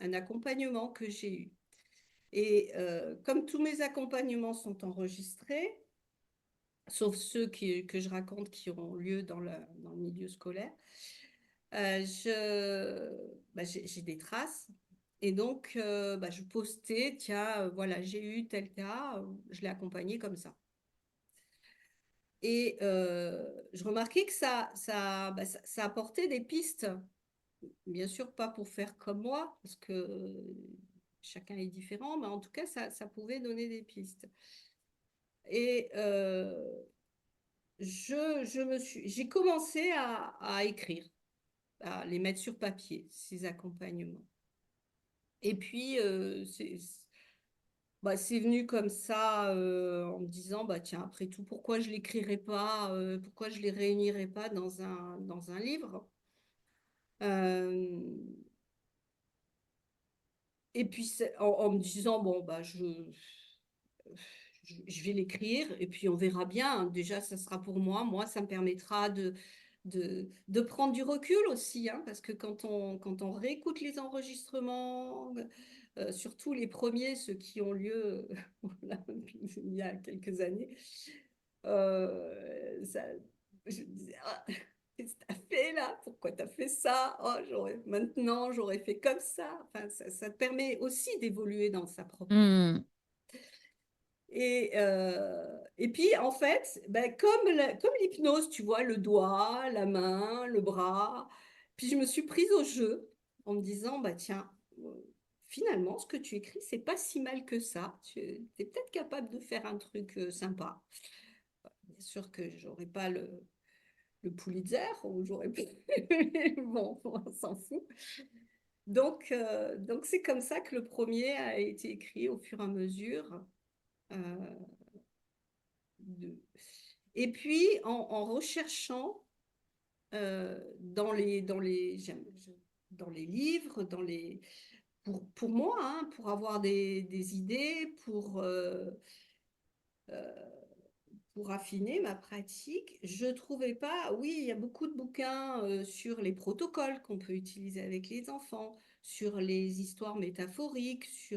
un accompagnement que j'ai eu. Et comme tous mes accompagnements sont enregistrés, sauf ceux que je raconte qui ont lieu dans le milieu scolaire, j'ai des traces. Et donc, bah, je postais, tiens, voilà, j'ai eu tel cas, je l'ai accompagné comme ça. Et je remarquais que ça apportait des pistes. Bien sûr, pas pour faire comme moi, parce que chacun est différent, mais en tout cas, ça pouvait donner des pistes. Et j'ai commencé à écrire, à les mettre sur papier, ces accompagnements. Et puis, bah, c'est venu comme ça, en me disant, bah, tiens, après tout, pourquoi je l'écrirais pas, pourquoi je les réunirais pas dans un livre? Euh, et puis, en me disant, bon, bah, je vais l'écrire et puis on verra bien. Déjà, ça sera pour moi. Moi, ça me permettra de prendre du recul aussi, hein, parce que quand on réécoute les enregistrements, surtout les premiers, ceux qui ont lieu voilà, il y a quelques années, ça, je me disais, ah, qu'est-ce que tu as fait là? Pourquoi tu as fait ça? Oh, maintenant, j'aurais fait comme ça. Enfin, ça te permet aussi d'évoluer dans sa propre vie. Hmm. Et puis, en fait, ben, comme l'hypnose, tu vois, le doigt, la main, le bras, puis je me suis prise au jeu en me disant, bah tiens, finalement, ce que tu écris, c'est pas si mal que ça. Tu es peut-être capable de faire un truc sympa. Bien sûr que j'aurais pas le Pulitzer, ou j'aurais pas... Bon, on s'en fout. Donc c'est comme ça que le premier a été écrit au fur et à mesure. Euh, de- Et puis, en recherchant dans les livres, pour moi, hein, pour avoir des idées, pour affiner ma pratique, je ne trouvais pas, oui, il y a beaucoup de bouquins sur les protocoles qu'on peut utiliser avec les enfants, sur les histoires métaphoriques,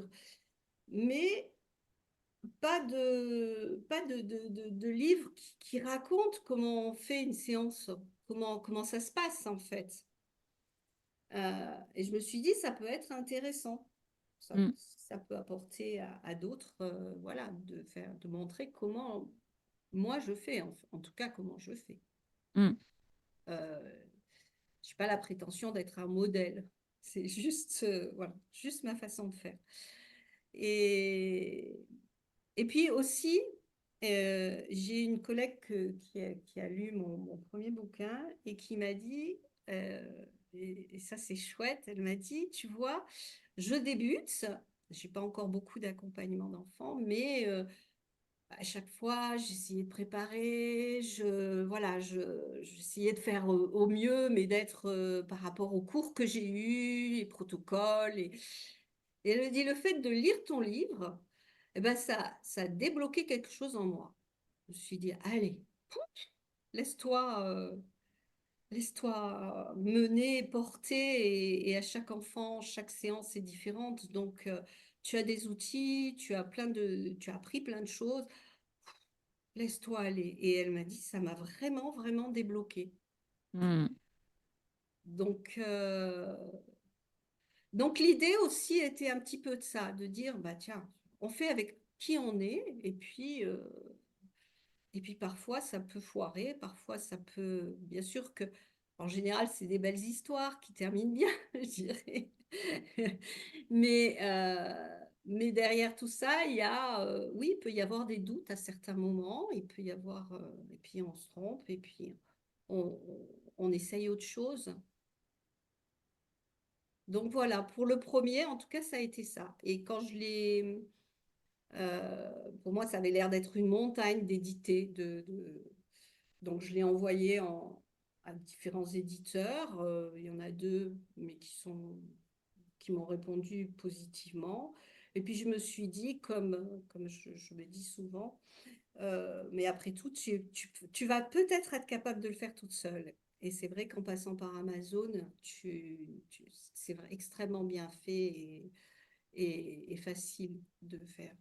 mais pas de livre qui raconte comment on fait une séance, comment ça se passe en fait. Et je me suis dit, ça peut être intéressant. Hmm. Ça peut apporter à d'autres, voilà, de montrer comment moi je fais, en tout cas comment je fais. Hmm. Euh, je n'ai pas la prétention d'être un modèle. C'est juste, voilà, juste ma façon de faire. Et, Et puis aussi, j'ai une collègue qui a lu mon premier bouquin et qui m'a dit, et ça c'est chouette, elle m'a dit, tu vois, je débute, je n'ai pas encore beaucoup d'accompagnement d'enfants, mais à chaque fois, j'essayais de préparer, voilà, j'essayais de faire au mieux, mais d'être par rapport aux cours que j'ai eus, les protocoles. Et elle me dit, le fait de lire ton livre, eh ben ça a débloqué quelque chose en moi. Je me suis dit, allez, laisse-toi laisse-toi mener, porter, et à chaque enfant, chaque séance est différente. Donc, tu as des outils, tu as appris plein de choses. Laisse-toi aller. Et elle m'a dit, ça m'a vraiment, vraiment débloqué. Hmm. Donc, donc l'idée aussi était un petit peu de ça, de dire, bah tiens, on fait avec qui on est, et puis parfois ça peut foirer, parfois ça peut, bien sûr que, en général, c'est des belles histoires qui terminent bien, je dirais. Mais, mais derrière tout ça, oui, il peut y avoir des doutes à certains moments, il peut y avoir, et puis on se trompe, et puis on, on essaye autre chose. Donc voilà, pour le premier, en tout cas, ça a été ça. Et quand je l'ai, pour moi, ça avait l'air d'être une montagne d'éditer, donc je l'ai envoyé à différents éditeurs. Il y en a deux, mais qui m'ont répondu positivement. Et puis je me suis dit, comme je me dis souvent, mais après tout, tu vas peut-être être capable de le faire toute seule. Et c'est vrai qu'en passant par Amazon, c'est extrêmement bien fait et facile de faire.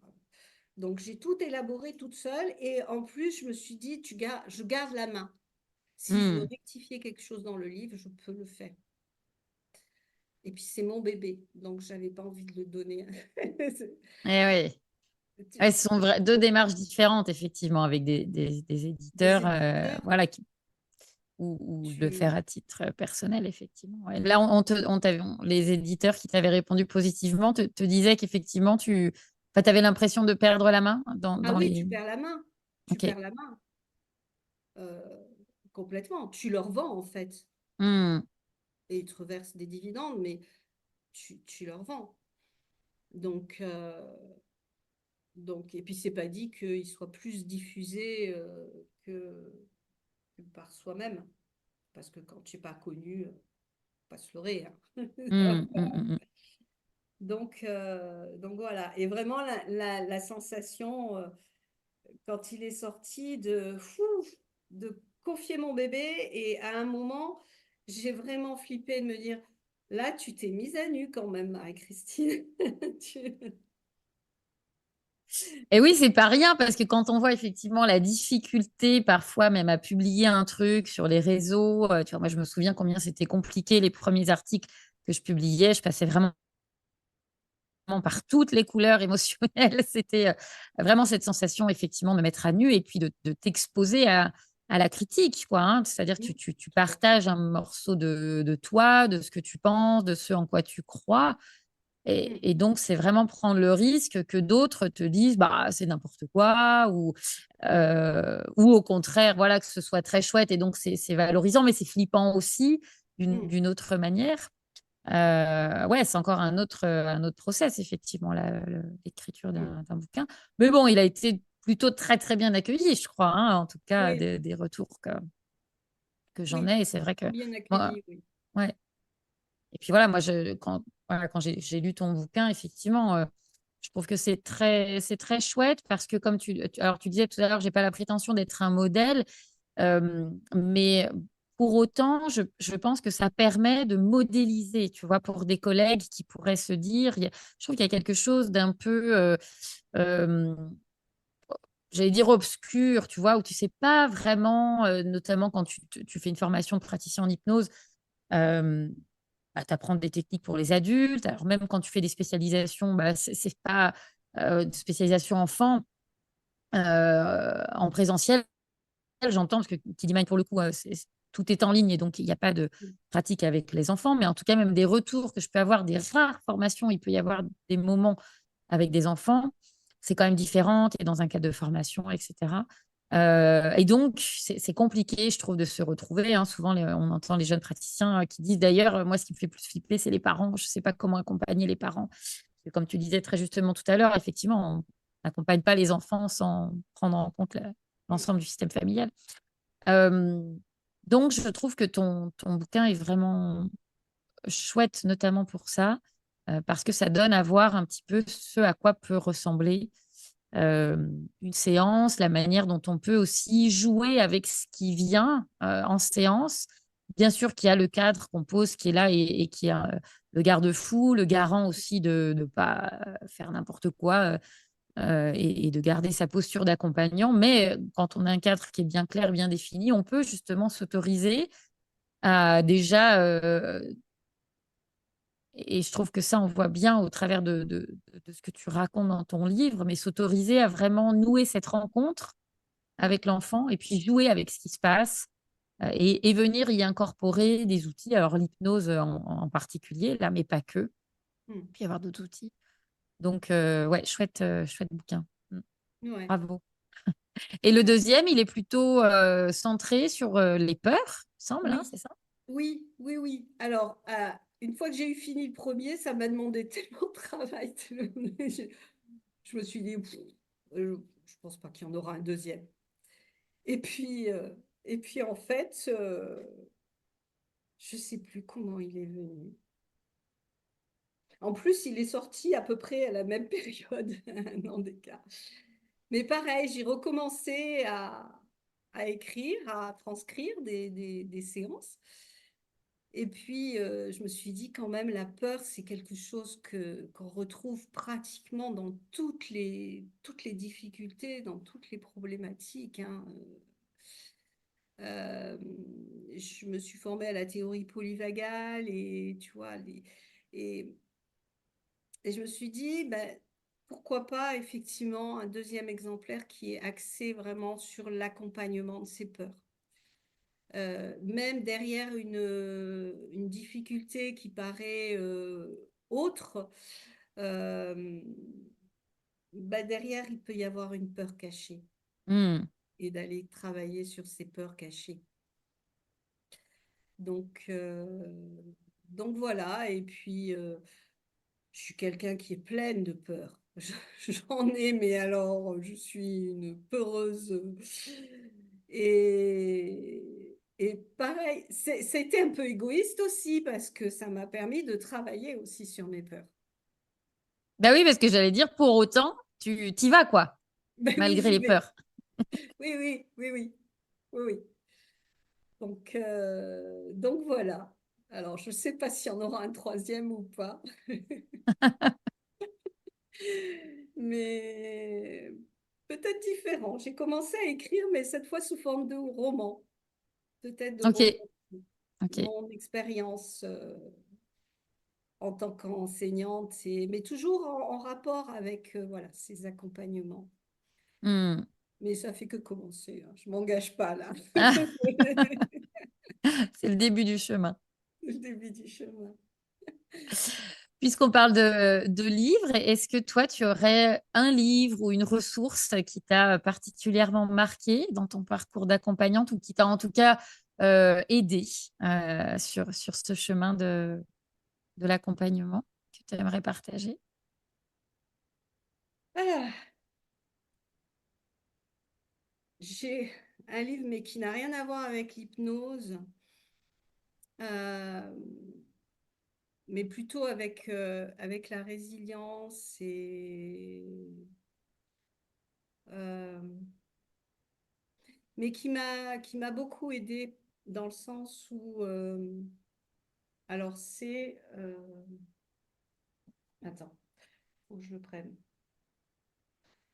Donc j'ai tout élaboré toute seule et en plus, je me suis dit, je garde la main. Si je veux Hmm. rectifier quelque chose dans le livre, je peux le faire. Et puis c'est mon bébé, donc j'avais pas envie de le donner. Eh oui. Ouais, ce sont deux démarches différentes, effectivement, avec des Des éditeurs, éditeurs, voilà, ou de le faire à titre personnel, effectivement. Ouais. Là, les éditeurs qui t'avaient répondu positivement te disaient qu'effectivement, tu avais l'impression de perdre la main ah dans oui, les. tu perds la main. Tu Ok. perds la main euh, complètement. Tu leur vends en fait. Hmm. Et ils te reversent des dividendes, mais tu leur vends. Donc, et puis c'est pas dit qu'ils soient plus diffusés que par soi-même. Parce que quand tu n'es pas connu, faut pas se leurrer, hein. Hmm, hmm, hmm, hmm. Donc voilà. Et vraiment, la sensation, quand il est sorti, de confier mon bébé, et à un moment, j'ai vraiment flippé de me dire, là, tu t'es mise à nu quand même, Marie-Christine. Tu- Et oui, c'est pas rien parce que quand on voit effectivement la difficulté parfois même à publier un truc sur les réseaux, tu vois, moi je me souviens combien c'était compliqué les premiers articles que je publiais, je passais vraiment par toutes les couleurs émotionnelles. C'était vraiment cette sensation, effectivement, de mettre à nu et puis de t'exposer à la critique, quoi, hein. C'est-à-dire que tu Tout à fait. partages un morceau de toi, de ce que tu penses, de ce en quoi tu crois. Mm, Et donc, c'est vraiment prendre le risque que d'autres te disent, bah, c'est n'importe quoi, ou au contraire, voilà, que ce soit très chouette. Et donc, c'est valorisant, mais c'est flippant aussi mm, d'une autre manière. Ouais, c'est encore un autre process, effectivement, l'écriture mm. d'un bouquin. Mais bon, il a été plutôt très, très bien accueilli, je crois, hein, en tout cas, Oui, des retours que j'en oui, ai. Et c'est vrai que bien moi, accueilli, oui. ouais. Et puis voilà, moi, voilà, quand j'ai lu ton bouquin, effectivement, je trouve que c'est très chouette parce que, comme alors tu disais tout à l'heure, j'ai pas la prétention d'être un modèle, mais pour autant, je pense que ça permet de modéliser, tu vois, pour des collègues qui pourraient se dire, je trouve qu'il y a quelque chose d'un peu, euh, j'allais dire obscur, tu vois, où tu sais pas vraiment, notamment quand tu fais une formation de praticien en hypnose, euh, bah, tu apprends des techniques pour les adultes. Alors même quand tu fais des spécialisations, bah, c'est pas de spécialisation enfant en présentiel, j'entends, parce que qui dit pour le coup, tout est en ligne et donc il n'y a pas de Mm, pratique avec les enfants, mais en tout cas, même des retours que je peux avoir, des rares formations, il peut y avoir des moments avec des enfants, c'est quand même différent, tu es dans un cadre de formation, etc. Et donc, c'est compliqué, je trouve, de se retrouver, hein. Souvent, on entend les jeunes praticiens qui disent d'ailleurs, moi, ce qui me fait plus flipper, c'est les parents. Je ne sais pas comment accompagner les parents. Et comme tu disais très justement tout à l'heure, effectivement, on n'accompagne pas les enfants sans prendre en compte mm, l'ensemble du système familial. Euh, donc, je trouve que ton bouquin est vraiment chouette, notamment pour ça, parce que ça donne à voir un petit peu ce à quoi peut ressembler euh, une séance, la manière dont on peut aussi jouer avec ce qui vient en séance. Bien sûr qu'il y a le cadre qu'on pose qui est là et qui est le garde-fou, le garant aussi de ne pas faire n'importe quoi et de garder sa posture d'accompagnant. Mais quand on a un cadre qui est bien clair, bien défini, on peut justement s'autoriser à déjà et je trouve que ça, on voit bien au travers de ce que tu racontes dans ton livre, mais s'autoriser à vraiment nouer cette rencontre mm, avec l'enfant et puis jouer avec ce qui se passe et venir y incorporer des outils. Alors, l'hypnose en particulier, là, mais pas que. mm. Puis y avoir d'autres outils. Donc, ouais, chouette, chouette bouquin. Mm. Ouais. Bravo. Et le deuxième, il est plutôt centré sur les peurs, il semble, hein, Oui, c'est ça? oui, oui, oui. Alors, une fois que j'ai eu fini le premier, ça m'a demandé tellement de travail. Je me suis dit, je pense pas qu'il y en aura un deuxième. Et puis, en fait, Je sais plus comment il est venu. En plus, il est sorti à peu près à la même période, un an d'écart. Mais pareil, j'ai recommencé à écrire, à transcrire des séances. Et puis, je me suis dit quand même, la peur, c'est quelque chose qu'on retrouve pratiquement dans toutes les difficultés, dans toutes les problématiques, hein. Euh, je me suis formée à la théorie polyvagale et tu vois, et, et je me suis dit, ben, pourquoi pas effectivement un deuxième exemplaire qui est axé vraiment sur l'accompagnement de ces peurs. Même derrière une difficulté qui paraît autre, euh, bah derrière, il peut y avoir une peur cachée Hmm. et d'aller travailler sur ces peurs cachées. Donc, euh, donc voilà, et puis je suis quelqu'un qui est pleine de peur. J'en ai, mais alors, je suis une peureuse. Et pareil, c'était un peu égoïste aussi parce que ça m'a permis de travailler aussi sur mes peurs. Bah oui, parce que j'allais dire, pour autant, tu t'y vas, quoi, Ben oui, malgré j'y les vais. peurs. Oui, oui, oui, oui, oui, oui. Donc voilà. Alors, je ne sais pas s'il y en aura un troisième ou pas, mais peut-être différent. J'ai commencé à écrire, mais cette fois sous forme de roman, peut-être de Ok, roman. ok. Mon expérience en tant qu'enseignante, mais toujours en rapport avec voilà, ces accompagnements. Hmm. Mais ça fait que commencer, hein. Je m'engage pas là. Ah, c'est le début du chemin. Le début du chemin. Puisqu'on parle de livres, est-ce que toi, tu aurais un livre ou une ressource qui t'a particulièrement marqué dans ton parcours d'accompagnante ou qui t'a en tout cas aidé sur ce chemin de l'accompagnement que tu aimerais partager? Ah, j'ai un livre, mais qui n'a rien à voir avec l'hypnose, euh, mais plutôt avec la résilience euh, mais qui m'a beaucoup aidé dans le sens où alors attends, faut que je le prenne.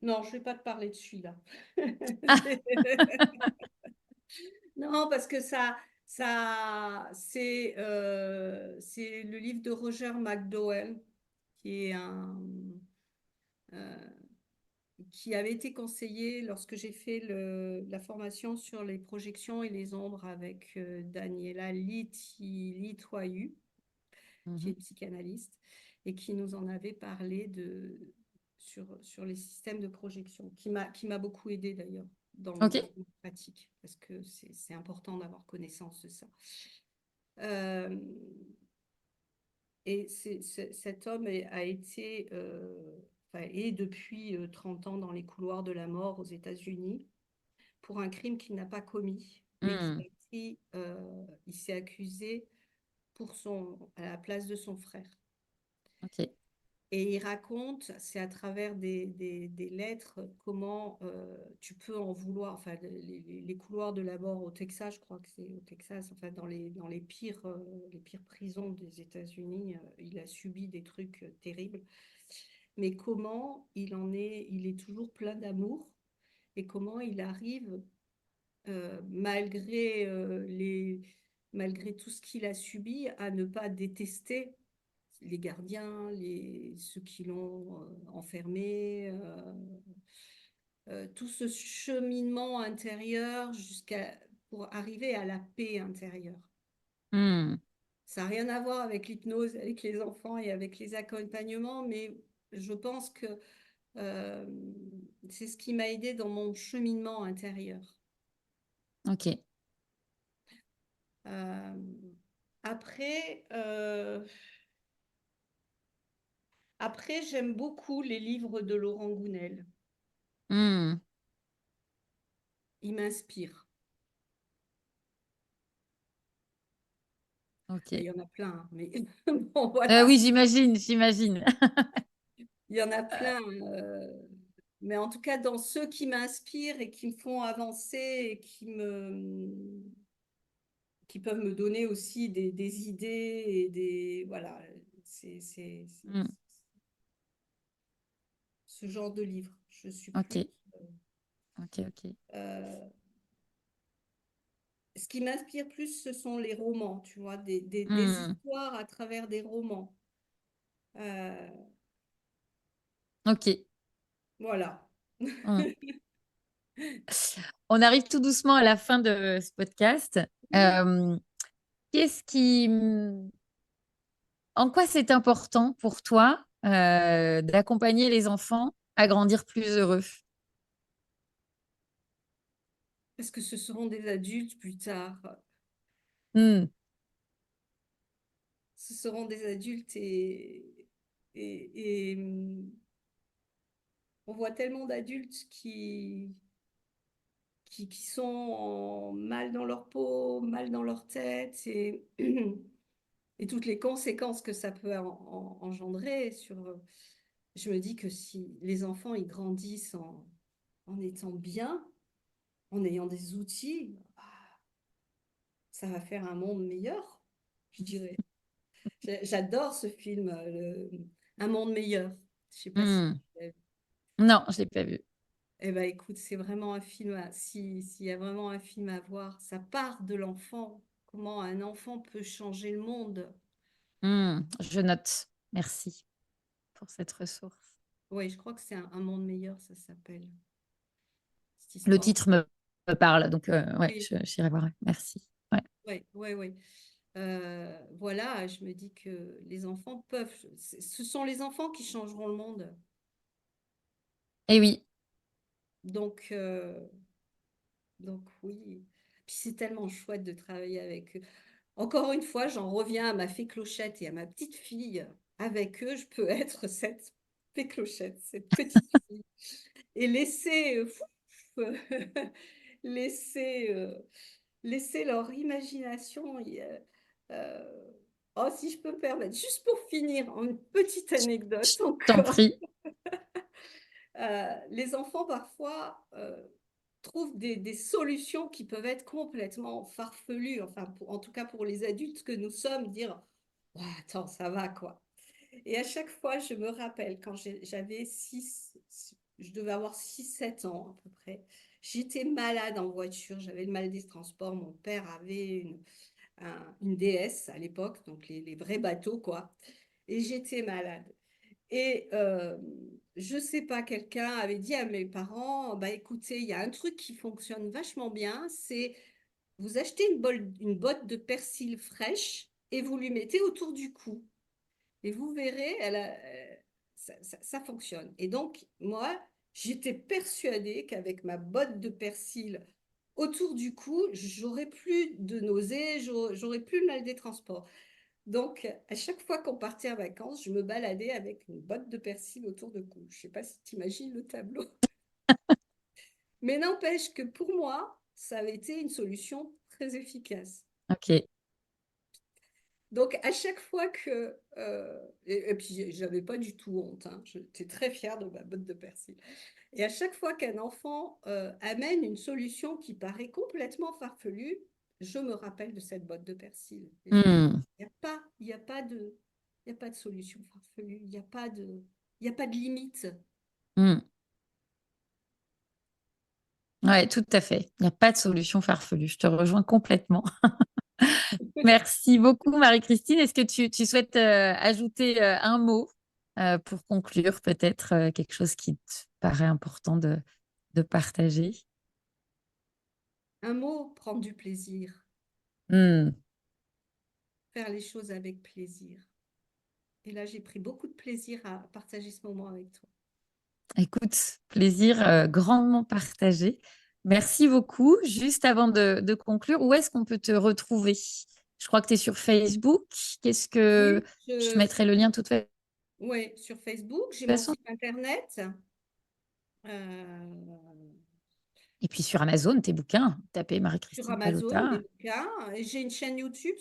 Non, je vais pas te parler de celui-là. Non, parce que c'est le livre de Roger McDowell, qui est euh, qui avait été conseillé lorsque j'ai fait la formation sur les projections et les ombres avec Daniela Litoyu, qui est Mhm. psychanalyste, et qui nous en avait parlé sur les systèmes de projection, qui m'a beaucoup aidé d'ailleurs Ok. dans ma pratique, parce que c'est important d'avoir connaissance de ça. Euh, Cet homme a été, enfin, est depuis 30 ans dans les couloirs de la mort aux États-Unis pour un crime qu'il n'a pas commis, mais Hmm. il s'est accusé à la place de son frère. Ok. Et il raconte, c'est à travers des lettres, comment tu peux en vouloir, enfin les couloirs de la mort au Texas, je crois que c'est au Texas, enfin dans les pires prisons des États-Unis, il a subi des trucs terribles. Mais comment il est toujours plein d'amour et comment il arrive, malgré malgré tout ce qu'il a subi, à ne pas détester les gardiens, ceux qui l'ont enfermé, tout ce cheminement intérieur pour arriver à la paix intérieure. Hmm. Ça n'a rien à voir avec l'hypnose, avec les enfants et avec les accompagnements, mais je pense que euh, c'est ce qui m'a aidé dans mon cheminement intérieur. Ok. Euh, après, après j'aime beaucoup les livres de Laurent Gounel. Hmm. Il m'inspire. Il Ok. y en a plein, hein, mais bon, voilà, Oui, j'imagine. il y en a plein. Mais en tout cas, dans ceux qui m'inspirent et qui me font avancer et qui peuvent me donner aussi des idées et des, voilà, c'est Hmm, ce genre de livre. Je suis ok, plus. ok. euh, Ce qui m'inspire plus, ce sont les romans, tu vois, des Hmm, histoires à travers des romans. Euh, ok. voilà. Hmm. On arrive tout doucement à la fin de ce podcast. Oui, Euh, qu'est-ce qui, en quoi c'est important pour toi d'accompagner les enfants à grandir plus heureux? parce que ce seront des adultes plus tard. Hmm, Ce seront des adultes et on voit tellement d'adultes qui sont mal dans leur peau, mal dans leur tête et toutes les conséquences que ça peut engendrer sur. Je me dis que si les enfants ils grandissent en étant bien, en ayant des outils, ça va faire un monde meilleur, je dirais. J'adore ce film, Un monde meilleur. Je sais pas si. hmm. Non, je l'ai pas vu. Eh ben, écoute, c'est vraiment un film, s'il y a vraiment un film à voir, ça part de l'enfant. Comment un enfant peut changer le monde. Hmm, je note. Merci pour cette ressource. Oui, je crois que c'est un monde meilleur, ça s'appelle, cette Le histoire. titre me parle, donc ouais, Oui, j'irai voir. Merci. Ouais. oui, oui, oui. Voilà, je me dis que les enfants peuvent, ce sont les enfants qui changeront le monde. Et oui. Donc, donc oui. Puis c'est tellement chouette de travailler avec eux. Encore une fois, j'en reviens à ma fée Clochette et à ma petite fille. Avec eux, je peux être cette fée Clochette, cette petite fille. Et laisser, laisser, laisser leur imagination. Euh, oh, si je peux me permettre, juste pour finir, une petite Je anecdote t'en encore. prie. Les enfants, parfois, trouvent des solutions qui peuvent être complètement farfelues, enfin, en tout cas pour les adultes que nous sommes, dire, ouais, attends, ça va, quoi. Et à chaque fois, je me rappelle, quand j'avais 6, je devais avoir 6 7 ans à peu près, j'étais malade en voiture, j'avais le mal des transports, mon père avait une DS à l'époque, donc les vrais bateaux, quoi. Et j'étais malade. Et je sais pas, quelqu'un avait dit à mes parents, bah écoutez, il y a un truc qui fonctionne vachement bien, c'est vous achetez une botte de persil fraîche et vous lui mettez autour du cou. Et vous verrez, ça fonctionne. Et donc, moi, j'étais persuadée qu'avec ma botte de persil autour du cou, j'aurais plus de nausées, j'aurais plus le mal des transports. Donc, à chaque fois qu'on partait en vacances, je me baladais avec une botte de persil autour de cou. Je ne sais pas si tu imagines le tableau. Mais n'empêche que pour moi, ça avait été une solution très efficace. Ok. Donc, à chaque fois que... et puis, j'avais pas du tout honte. Hein. J'étais très fière de ma botte de persil. Et à chaque fois qu'un enfant amène une solution qui paraît complètement farfelue, je me rappelle de cette botte de persil. Et je dis, Hmm, il y a pas de, il y a pas de solution farfelue. Il y a pas de limite. hmm. Ouais, tout à fait. Il n'y a pas de solution farfelue. Je te rejoins complètement. Merci beaucoup, Marie-Christine. Est-ce que tu souhaites ajouter un mot pour conclure, peut-être quelque chose qui te paraît important de partager? Un mot, prendre du plaisir, Hmm. faire les choses avec plaisir. Et là, j'ai pris beaucoup de plaisir à partager ce moment avec toi. Écoute, plaisir grandement partagé. Merci beaucoup. Juste avant de conclure, où est-ce qu'on peut te retrouver? Je crois que tu es sur Facebook. Qu'est-ce que Oui, je te mettrai le lien de toute ouais, sur Facebook, j'ai mon façon. site internet. Euh, Et puis sur Amazon, tes bouquins, tapez Sur Marie-Christine Amazon, des Pallotta. bouquins. Et j'ai une chaîne YouTube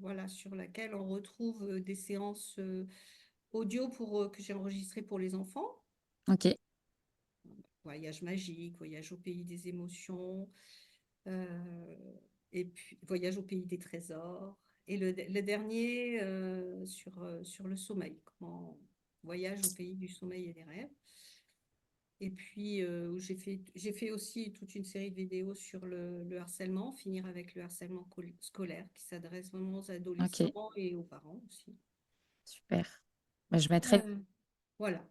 voilà, sur laquelle on retrouve des séances audio que j'ai enregistrées pour les enfants. Ok, Voyage magique, voyage au pays des émotions, euh, et puis voyage au pays des trésors. Et le dernier sur le sommeil, voyage au pays du sommeil et des rêves. Et puis, j'ai fait aussi toute une série de vidéos sur le harcèlement, finir avec le harcèlement scolaire, qui s'adresse vraiment aux ok, adolescents et aux parents aussi. super. Bah, je mettrai Euh, voilà.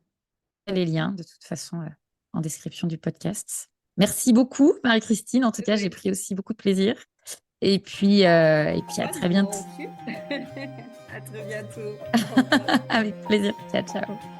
les liens de toute façon en description du podcast. Merci beaucoup, Marie-Christine. En tout cas, j'ai Oui, pris aussi beaucoup de plaisir. Et puis à très moi bientôt. aussi. À très bientôt. Au revoir. Avec plaisir. Ciao, ciao.